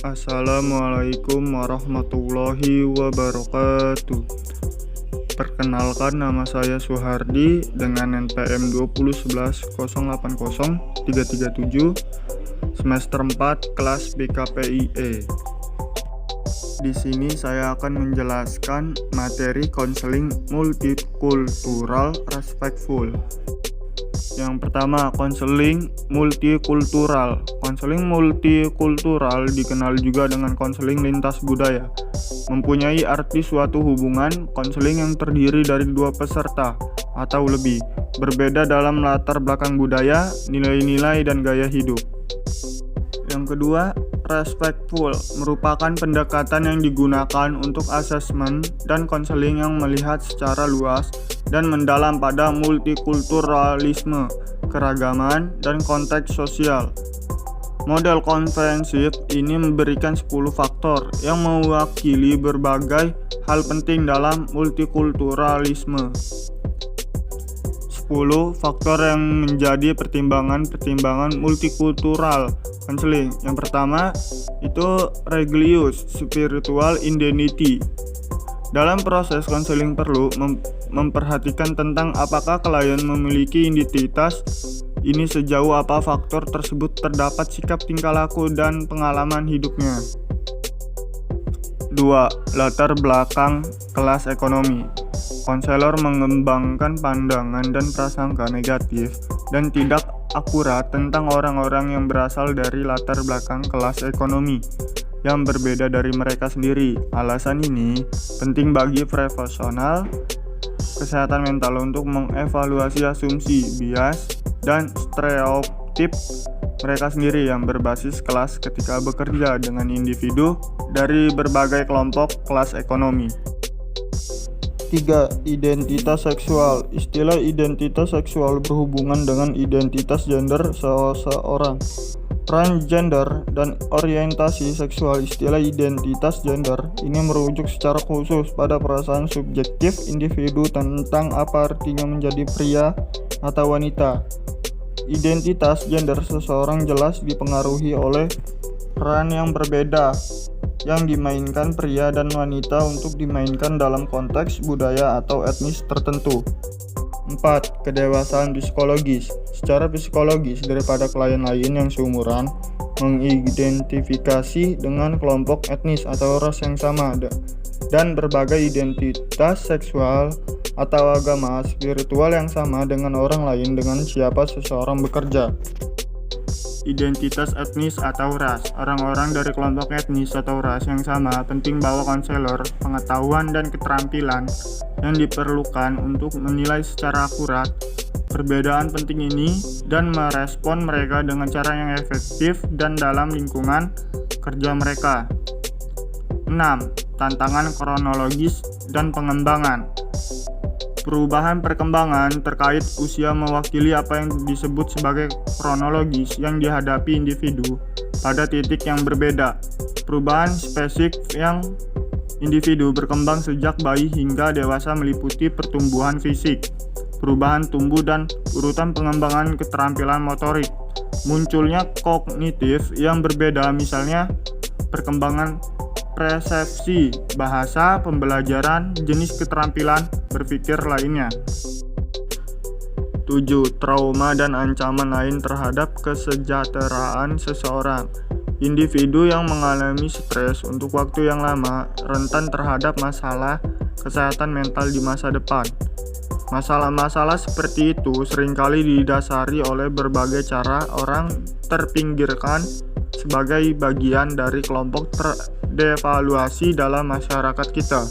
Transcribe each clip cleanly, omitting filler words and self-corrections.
Assalamualaikum warahmatullahi wabarakatuh. Perkenalkan, nama saya Suhardi dengan NPM 2011080 semester 4 kelas BKPIE. Di sini saya akan menjelaskan materi konseling multikultural respectful. Yang pertama, konseling multikultural. Konseling multikultural dikenal juga dengan konseling lintas budaya. Mempunyai arti suatu hubungan konseling yang terdiri dari dua peserta atau lebih, berbeda dalam latar belakang budaya, nilai-nilai, dan gaya hidup. Yang kedua, respectful merupakan pendekatan yang digunakan untuk asesmen dan konseling yang melihat secara luas dan mendalam pada multikulturalisme, keragaman, dan konteks sosial. Model komprehensif ini memberikan 10 faktor yang mewakili berbagai hal penting dalam multikulturalisme. 10 faktor yang menjadi pertimbangan multikultural counseling. Yang pertama itu religious spiritual identity. Dalam proses konseling perlu memperhatikan tentang apakah klien memiliki identitas ini, sejauh apa faktor tersebut terdapat sikap tingkah laku dan pengalaman hidupnya. 2. Latar belakang kelas ekonomi. Konselor mengembangkan pandangan dan prasangka negatif dan tidak akurat tentang orang-orang yang berasal dari latar belakang kelas ekonomi yang berbeda dari mereka sendiri. Alasan ini penting bagi profesional kesehatan mental untuk mengevaluasi asumsi, bias, dan stereotip mereka sendiri yang berbasis kelas ketika bekerja dengan individu dari berbagai kelompok kelas ekonomi. 3. Identitas seksual. Istilah identitas seksual berhubungan dengan identitas gender seseorang. Transgender dan orientasi seksual. Istilah identitas gender ini merujuk secara khusus pada perasaan subjektif individu tentang apa artinya menjadi pria atau wanita. Identitas gender seseorang jelas dipengaruhi oleh peran yang berbeda yang dimainkan pria dan wanita untuk dimainkan dalam konteks budaya atau etnis tertentu. 4. Kedewasaan psikologis. Secara psikologis, daripada klien lain yang seumuran mengidentifikasi dengan kelompok etnis atau ras yang sama dan berbagai identitas seksual atau agama spiritual yang sama dengan orang lain dengan siapa seseorang bekerja. Identitas etnis atau ras. Orang-orang dari kelompok etnis atau ras yang sama penting bahwa konselor pengetahuan dan keterampilan yang diperlukan untuk menilai secara akurat perbedaan penting ini dan merespon mereka dengan cara yang efektif dan dalam lingkungan kerja mereka. 6. Tantangan kronologis dan pengembangan. Perubahan perkembangan terkait usia mewakili apa yang disebut sebagai kronologis yang dihadapi individu pada titik yang berbeda. Perubahan spesifik yang individu berkembang sejak bayi hingga dewasa meliputi pertumbuhan fisik, perubahan tumbuh dan urutan pengembangan keterampilan motorik, munculnya kognitif yang berbeda, misalnya perkembangan persepsi, bahasa, pembelajaran, jenis keterampilan berpikir lainnya. 7. Trauma dan ancaman lain terhadap kesejahteraan seseorang. Individu yang mengalami stres untuk waktu yang lama rentan terhadap masalah kesehatan mental di masa depan. Masalah-masalah seperti itu seringkali didasari oleh berbagai cara orang terpinggirkan sebagai bagian dari kelompok terdevaluasi dalam masyarakat kita.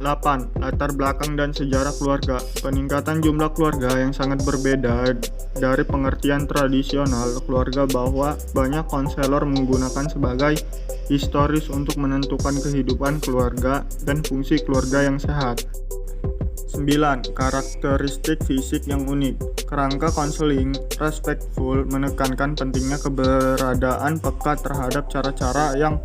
8. Latar belakang dan sejarah keluarga. Peningkatan jumlah keluarga yang sangat berbeda dari pengertian tradisional keluarga bahwa banyak konselor menggunakan sebagai historis untuk menentukan kehidupan keluarga dan fungsi keluarga yang sehat. 9. Karakteristik fisik yang unik. Kerangka konseling respectful menekankan pentingnya keberadaan peka terhadap cara-cara yang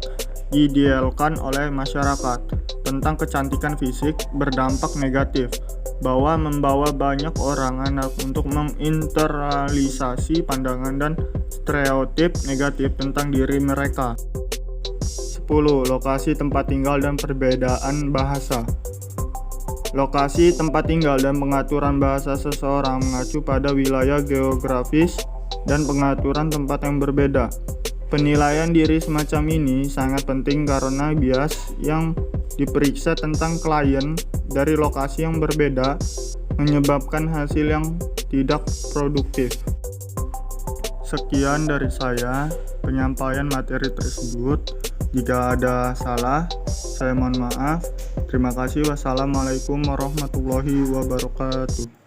diidealkan oleh masyarakat tentang kecantikan fisik berdampak negatif, bahwa membawa banyak orang anak untuk menginternalisasi pandangan dan stereotip negatif tentang diri mereka. 10. Lokasi tempat tinggal dan perbedaan bahasa. Lokasi tempat tinggal dan pengaturan bahasa seseorang mengacu pada wilayah geografis dan pengaturan tempat yang berbeda. Penilaian diri semacam ini sangat penting karena bias yang diperiksa tentang klien dari lokasi yang berbeda menyebabkan hasil yang tidak produktif. Sekian dari saya penyampaian materi tersebut. Jika ada salah, saya mohon maaf. Terima kasih. Wassalamualaikum warahmatullahi wabarakatuh.